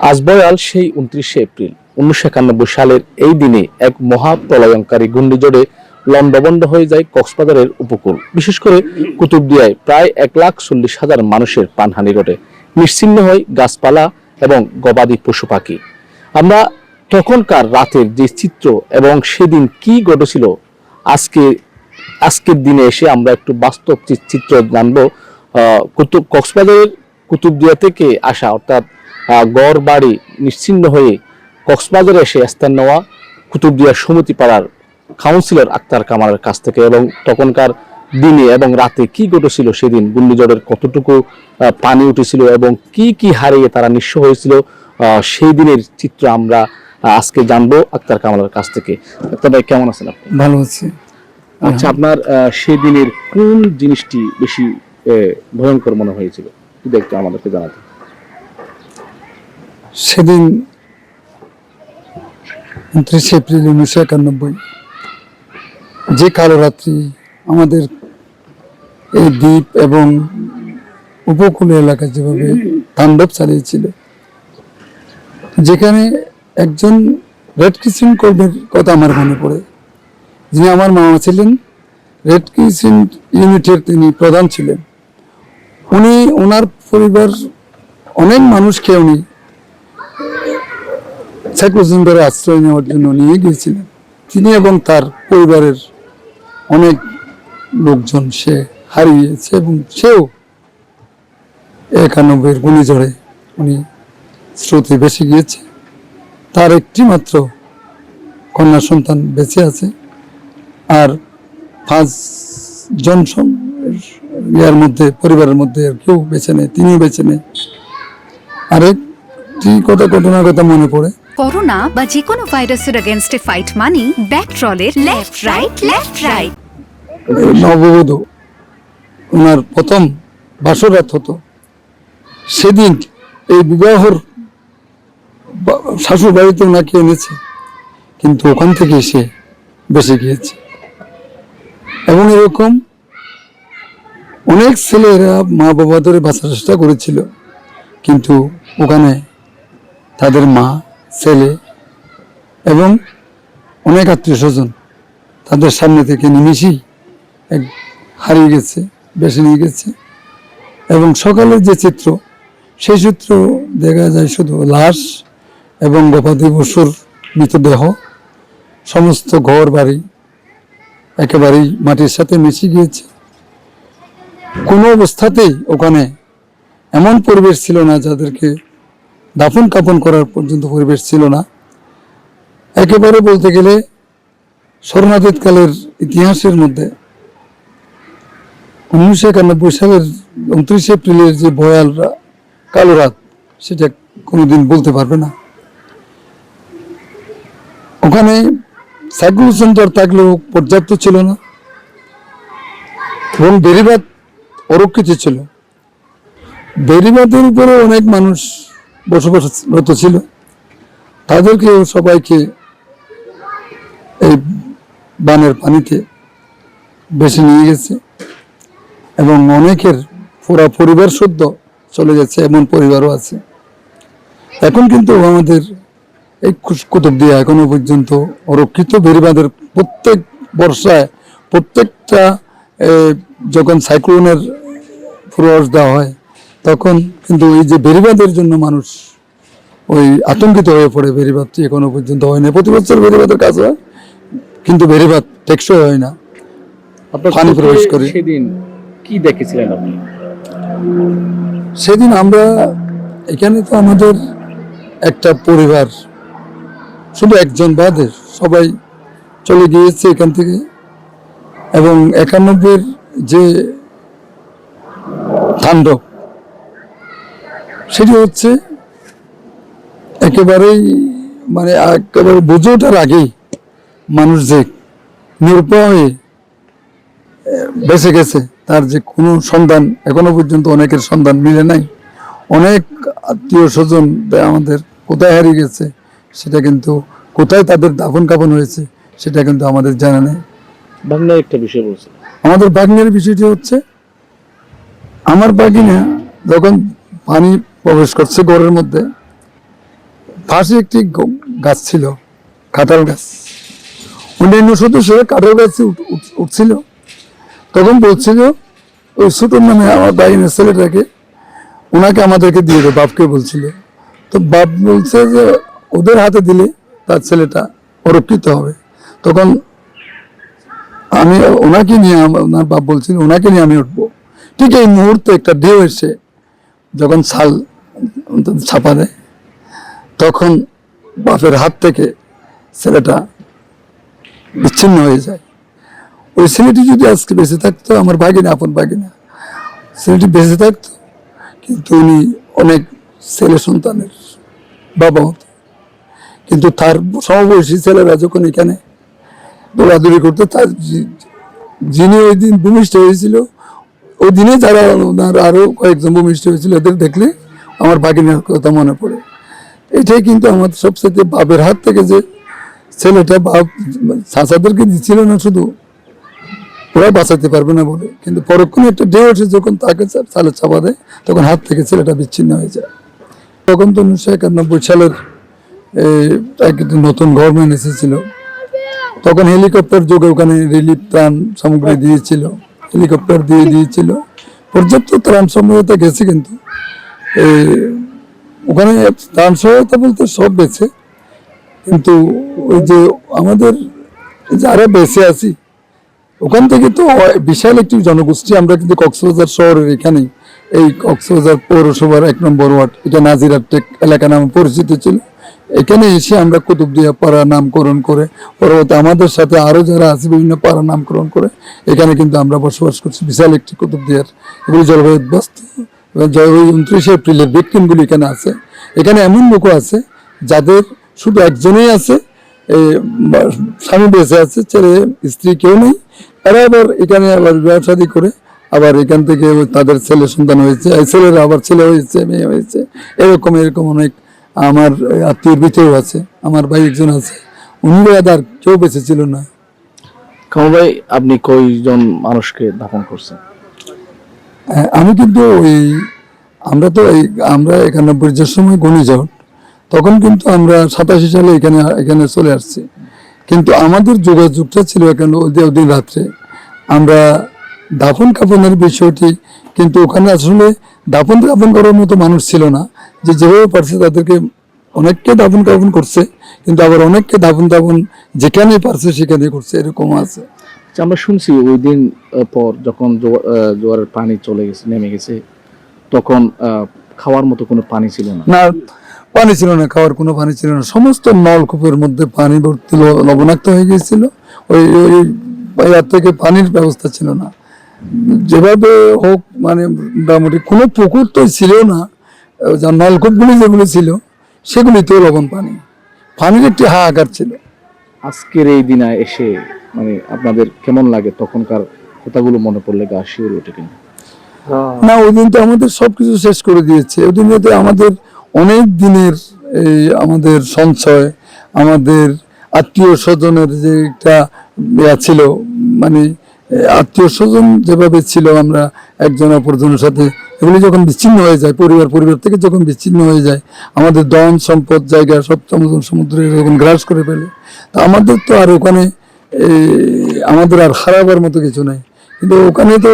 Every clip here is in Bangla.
আজ বয়াল সেই 29শে এপ্রিল 1991 সালের এই দিনে এক মহাপ্রলয়ঙ্কারী ঘূর্ণিঝড়ে লণ্ডভণ্ড হয়ে যায় কক্সবাজারের উপকূল। বিশেষ করে কুতুবদিয়ায় প্রায় 1,40,000 মানুষের প্রাণহানি ঘটে, নিশ্চিহ্ন হয় গাছপালা এবং গবাদি পশু পাখি। আমরা তখনকার রাতের যে চিত্র এবং সেদিন কি ঘটেছিল আজকের দিনে এসে আমরা একটু বাস্তব চিত্র জানবো। কক্সবাজারের কুতুবদিয়া থেকে আসা অর্থাৎ গড় বাড়ি নিশ্চিহ্ন হয়ে কক্সবাজারে এসে স্থান নেওয়া কুতুবদিয়া সমিতি পাড়ার কাউন্সিলর আক্তার কামালের কাছ থেকে এবং তখনকার দিনে এবং রাতে কি ঘটেছিল, সেদিন ঘূর্ণিঝড়ের কতটুকু পানি উঠেছিল এবং কি কি হারিয়ে তারা নিঃস্ব হয়েছিল, সেই দিনের চিত্র আমরা আজকে জানবো আক্তার কামালের কাছ থেকে। আক্তার ভাই, কেমন আছেন আপনি? ভালো আছি। আচ্ছা, আপনার সেই দিনের কোন জিনিসটি বেশি ভয়ঙ্কর মনে হয়েছিল যদি একটু আমাদেরকে জানাতে। সেদিন 29শে এপ্রিল 1991 যে কালো রাত্রি আমাদের এই দ্বীপ এবং উপকূলীয় এলাকা যেভাবে তাণ্ডব চালিয়েছিল, যেখানে একজন রেড ক্রিসেন্ট কর্মীর কথা আমার মনে পড়ে, যিনি আমার মামা ছিলেন, রেড ক্রিসেন্ট ইউনিটের তিনি প্রধান ছিলেন। উনি ওনার পরিবার অনেক মানুষকে উনি সাইক্লোজেন্ডারে আশ্রয় নেওয়ার জন্য নিয়ে গিয়েছিলেন। তিনি এবং তার পরিবারের অনেক লোকজন সে হারিয়েছে এবং সেও 91 ঘূর্ণিঝড়ে উনি স্রোতে ভেসে গিয়েছে। তার একটি মাত্র কন্যা সন্তান বেঁচে আছে, আর 5 জন ইয়ার মধ্যে পরিবারের মধ্যে কেউ বেঁচে নেই, তিনিও বেঁচে নেই। আরেকটি ঘটনার কথা মনে পড়ে, করোনা বা যে কোনো ভাইরাসের এগেইনস্টে ফাইট মানি ব্যাকট্রলের লেফট রাইট। নববধূ ওনার প্রথম বাসরাত হতো, সেদিন এই বিবাহর শাশুড় বাড়িতে ওনাকে এনেছে, কিন্তু ওখান থেকে সে বেঁচে গিয়েছে। এবং এরকম অনেক ছেলেরা মা বাবা ধরে বাঁচার চেষ্টা করেছিল, কিন্তু ওখানে তাদের মা, ছেলে এবং অনেক আত্মীয় স্বজন তাদের সামনে থেকে নিমিশেই হারিয়ে গেছে, বেছে নিয়ে গেছে। এবং সকালের যে চিত্র, সেই চিত্র দেখা যায় শুধু লাশ এবং গবাদি পশুর মৃতদেহ। সমস্ত ঘর বাড়ি একেবারেই মাটির সাথে মিশে গিয়েছে। কোনো অবস্থাতেই ওখানে এমন পরিবেশ ছিল না যাদেরকে দাফন কাফন করার পর্যন্ত পরিবেশ ছিল না। একেবারে বলতে গেলে স্মরণাতীতকালের ইতিহাসের মধ্যে 1991 সালের 29শে এপ্রিলের যে ভয়াল কালো রাত, সেটা কোনোদিন বলতে পারবে না। ওখানে সাইক্লোন সেন্টার থাকলেও পর্যাপ্ত ছিল না এবং বেড়িবাঁধ অরক্ষিত ছিল। বেড়িবাঁধের উপরে অনেক মানুষ বসবাসরত ছিল, তাদেরকেও সবাইকে এই বানের পানিতে বেশি নিয়ে গেছে এবং অনেকের পুরা পরিবার শুদ্ধ চলে গেছে, এমন পরিবারও আছে। এখন কিন্তু আমাদের এই কুতুবদিয়া এখনো পর্যন্ত অরক্ষিত। বেড়িবাঁধের প্রত্যেক বর্ষায় প্রত্যেকটা যখন সাইক্লোনের পূর্বাভাস দেওয়া হয়, তখন কিন্তু এই যে বেড়িবাঁধের জন্য মানুষ ওই আতঙ্কিত হয়ে পড়ে। বেড়িবাঁধটি এখনো পর্যন্ত হয় না। প্রতি বছর বেড়িবাঁধের কাজ হয়, কিন্তু বেড়িবাঁধ টেকসই হয় না, পানি প্রবেশ করে। সেদিন কি দেখেছিলেন আপনি? সেদিন আমরা এখানে তো আমাদের একটা পরিবার, শুধু একজন বাদে সবাই চলে গিয়েছে এখান থেকে। এবং 91 যে তাণ্ডব, সেটি হচ্ছে একেবারেই মানে একেবারে বুঝে ওঠার আগেই মানুষ যে নিরুপায় হয়ে বেঁচে গেছে, তার যে কোনো সন্ধান এখনো পর্যন্ত অনেকের সন্ধান মিলে নাই। অনেক আত্মীয় স্বজন আমাদের কোথায় হারিয়ে গেছে, সেটা কিন্তু কোথায় তাদের দাফন কাফন হয়েছে সেটা কিন্তু আমাদের জানা নেই। বাংলার একটা বিষয় বলছে, আমাদের বাগনের বিষয়টি হচ্ছে, আমার বাগিনা যখন পানি প্রবেশ করছে ঘরের মধ্যে, পাশে একটি গাছ ছিল, কাঁঠাল গাছ। অন্যান্য সদস্যরা কাঁঠাল গাছে উঠছিল, তখন বলছিল ওই ছোটোর নামে আমার বাইনের ছেলেটাকে, ওনাকে আমাদেরকে দিয়ে দেয়, বাপকে বলছিল। তো বাপ বলছে যে ওদের হাতে দিলে তার ছেলেটা অরক্ষিত হবে। তখন আমি ওনাকে নিয়ে, ওনার বাপ বলছিল ওনাকে নিয়ে আমি উঠবো। ঠিক এই মুহূর্তে একটা ঢেউ এসে যখন ছাল ছাপা দেয়, তখন বাপের হাত থেকে ছেলেটা বিচ্ছিন্ন হয়ে যায়। ওই ছেলেটি যদি আজকে বেঁচে থাকতো, আমার ভাগিনা, আপন ভাগিনা, ছেলেটি বেঁচে থাকতো, কিন্তু উনি অনেক ছেলে সন্তানের বাবা হতো। কিন্তু তার সমবয়সী ছেলেরা যখন এখানে দৌড়াদৌড়ি করতো, তার যিনি ওই দিন ভূমিষ্ঠ হয়েছিল, ওই দিনে যারা ওনার আরো কয়েকজন ভূমিষ্ঠ হয়েছিল, এদের দেখলে আমার ভাগিনার কথা মনে পড়ে। এটাই কিন্তু আমার সবচেয়ে বাপের হাত থেকে যে ছেলেটা বাপ চাচাদেরকে দিচ্ছিল না, শুধু ওরা বাঁচাতে পারবে না বলে, কিন্তু পরক্ষণে একটা ঢেউ এসে যখন তাকে চালে চাপা দেয়, তখন হাত থেকে ছেলেটা বিচ্ছিন্ন হয়ে যায়। তখন তো 1991 সালের একটি নতুন গভর্নমেন্ট এসেছিল, তখন হেলিকপ্টার যোগে ওখানে রিলিফ ত্রাণ সামগ্রী দিয়েছিল, হেলিকপ্টার দিয়ে দিয়েছিল, পর্যাপ্ত ত্রাণ সহায়তা গেছে। কিন্তু ওখানে ত্রাণ সহায়তা বলতে সব বেঁচে, কিন্তু ওই যে আমাদের যারা বেঁচে আছি ওখান থেকে তো বিশাল একটি জনগোষ্ঠী, আমরা কিন্তু কক্সবাজার শহরের এখানেই, এই কক্সবাজার পৌরসভার 1 নম্বর ওয়ার্ড, এটা নাজিরাটেক এলাকা নামে পরিচিত ছিল। এখানে এসে আমরা কুতুবদিয়া পাড়া নামকরণ করে, পরবর্তী আমাদের সাথে আরো যারা আছে বিভিন্ন পাড়া নামকরণ করে এখানে কিন্তু আমরা বসবাস করছি। বিশাল একটি কুতুবদিয়ার, এগুলি জলবায়ু বাস্তু, 29 এপ্রিলের ভিকটিমগুলি এখানে আছে। এখানে এমন লোক আছে যাদের শুধু একজনেই আছে, স্বামী বেঁচে আছে, ছেলে স্ত্রী কেউ নেই। এরা আবার এখানে আবার ব্যবসাদি করে আবার এখান থেকে তাদের ছেলে সন্তান হয়েছে, এই ছেলেরা আবার ছেলে হয়েছে, মেয়ে হয়েছে, এরকম অনেক আমার আত্মীয়ের ভিতরেও আছে। আমার ভাই একজন আছে, উনি আর কেউ বেঁচে ছিল না। কামরুল ভাই, আপনি কয়জন মানুষকে দাফন করছেন? আমি কিন্তু আমরা 91 সময় ঘূর্ণিঝড়, তখন কিন্তু আমরা 87 সালে এখানে চলে আসছি। কিন্তু আমাদের যোগাযোগটা ছিল এখানে ওই দিন রাত্রে। আমরা দাফন কাফনের বিষয়টি, কিন্তু ওখানে আসলে দাফন কাফন করার মতো মানুষ ছিল না, যে যেভাবে পারছে তাদেরকে অনেককে দাফন কাফন করছে, কিন্তু আবার অনেককে দাফন যেখানে পারছে সেখানে করছে, এরকম আছে। আমরা শুনছি ওই দিন পর যখন জোয়ারের পানি নেমে গেছে, তখন খাওয়ার মতো কোনো পানি ছিল না। পানি ছিল না, খাওয়ার কোনো পানি ছিল না। সমস্ত নলকূপের মধ্যে পানি ভর্তি, লবণাক্ত হয়ে গিয়েছিল। ওই থেকে পানির ব্যবস্থা ছিল না। যেভাবে হোক, মানে মোটামুটি কোনো পুকুর তো ছিল না, নলকূপগুলি যেগুলি ছিল সেগুলিতেও লবণ পানির একটি হাহাকার ছিল। আজকের এই দিনে এসে মানে আপনাদের কেমন লাগে? তখনকার কথাগুলো মনে পড়লে গা শিউরে ওঠে কিনা? না, ওই দিন তো আমাদের সবকিছু শেষ করে দিয়েছে। ওই দিনে তো আমাদের অনেক দিনের আমাদের সঞ্চয়, আমাদের আত্মীয় স্বজনের যে একটা ছিল, মানে আত্মীয় স্বজন যেভাবে ছিল, আমরা একজন অপরজনের সাথে, এগুলি যখন বিচ্ছিন্ন হয়ে যায়, পরিবার থেকে যখন বিচ্ছিন্ন হয়ে যায়, আমাদের ধন সম্পদ জায়গা সব সমুদ্রে যখন গ্রাস করে ফেলে, তা আমাদের তো আর ওখানে আমাদের আর হারাবার মতো কিছু নাই। কিন্তু ওখানে তো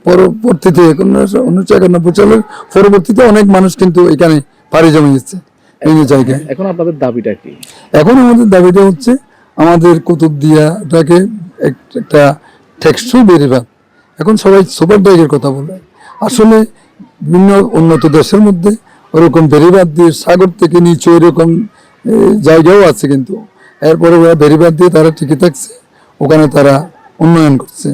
পরবর্তীতে 1991 সালের পরবর্তীতে অনেক মানুষ কিন্তু এখানে পাড়ি জমিয়েছে এই জায়গায়। এখন আপনাদের দাবিটা কি? এখন আমাদের দাবিটা হচ্ছে আমাদের কুতুবদিয়াটাকে একটা টেকসই বেড়িবাঁধ। এখন সবাই সুপার ডাইকের কথা বলে, আসলে বিভিন্ন উন্নত দেশের মধ্যে ওরকম বেড়িবাঁধ দিয়ে সাগর থেকে নিচে এরকম জায়গাও আছে, কিন্তু এরপরে ওরা বেড়িবাঁধ দিয়ে তারা টিকে থাকছে, ওখানে তারা উন্নয়ন করছে,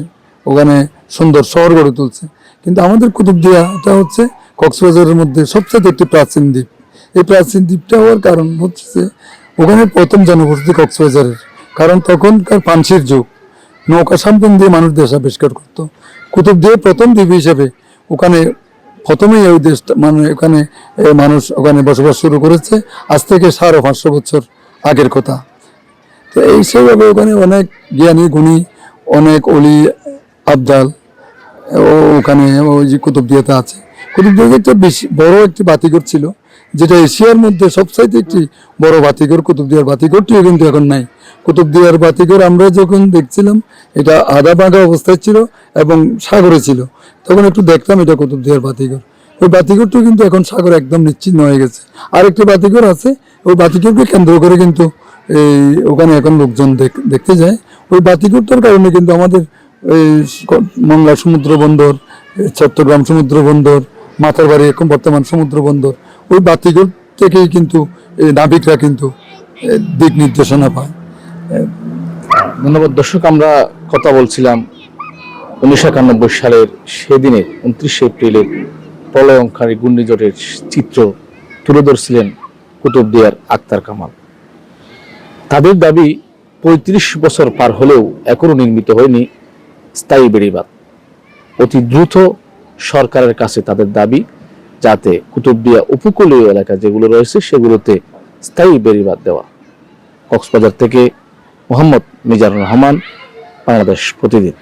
ওখানে সুন্দর শহর গড়ে তুলছে। কিন্তু আমাদের কুতুবদিয়াটা হচ্ছে কক্সবাজারের মধ্যে সবচেয়ে একটি প্রাচীন দ্বীপ। এই প্রাচীন দ্বীপটা হওয়ার কারণ হচ্ছে ওখানে প্রথম জনবসতি কক্সবাজারের, কারণ তখনকার পানসির যুগ, নৌকা সাম্পন দিয়ে মানুষ দেশ আবিষ্কার করতো। কুতুবদিয়া প্রথম দ্বীপ হিসেবে ওখানে প্রথমেই ওই দেশটা, মানে ওখানে মানুষ ওখানে বসবাস শুরু করেছে আজ থেকে 550 বছর আগের কথা। তো এই সেইভাবে ওখানে অনেক জ্ঞানী গুণী, অনেক অলি আবদাল ওখানে ওই যে কুতুবদিয়াতে আছে। কুতুবদিয়াতে একটা বেশি বড় একটি বাতিঘর ছিল, যেটা এশিয়ার মধ্যে সবচাইতে একটি বড় বাতিঘর, কুতুবদিয়ার বাতিঘরটিও কিন্তু এখন নাই। কুতুবদিয়ার বাতিঘর আমরা যখন দেখছিলাম এটা আধা ভাঙা অবস্থায় ছিল এবং সাগরে ছিল, তখন একটু দেখতাম এটা কুতুবদিয়ার বাতিঘর। ওই বাতিঘরটিও কিন্তু এখন সাগর একদম নিশ্চিহ্ন হয়ে গেছে। আরেকটি বাতিঘর আছে, ওই বাতিঘরকে কেন্দ্র করে কিন্তু এই ওখানে এখন লোকজন দেখতে যায়। ওই বাতিঘরটার কারণে কিন্তু আমাদের এই মংলা সমুদ্র বন্দর, চট্টগ্রাম সমুদ্র বন্দর, মাথারবাড়ি এখন বর্তমান সমুদ্র বন্দর, ওই বাতিঘর থেকেই কিন্তু এই নাবিকরা কিন্তু দিক নির্দেশনা পায়। ধন্যবাদ। দর্শক, আমরা কথা বলছিলাম 1991 সালের সেদিনের 29 এপ্রিলের প্রলয়ঙ্কারী ঘূর্ণিঝড়ের চিত্র তুলে ধরছিলেন কুতুবদিয়ার আক্তার কামাল। তাদের দাবি 35 বছর পার হলেও এখনো নির্মিত হয়নি স্থায়ী বেড়িবাঁধ। অতি দ্রুত সরকারের কাছে তাদের দাবি, যাতে কুতুবদিয়া উপকূলীয় এলাকা যেগুলো রয়েছে সেগুলোতে স্থায়ী বেড়িবাঁধ দেওয়া। কক্সবাজার থেকে মোহাম্মদ মিজানুর রহমান, বাংলাদেশ প্রতিদিন।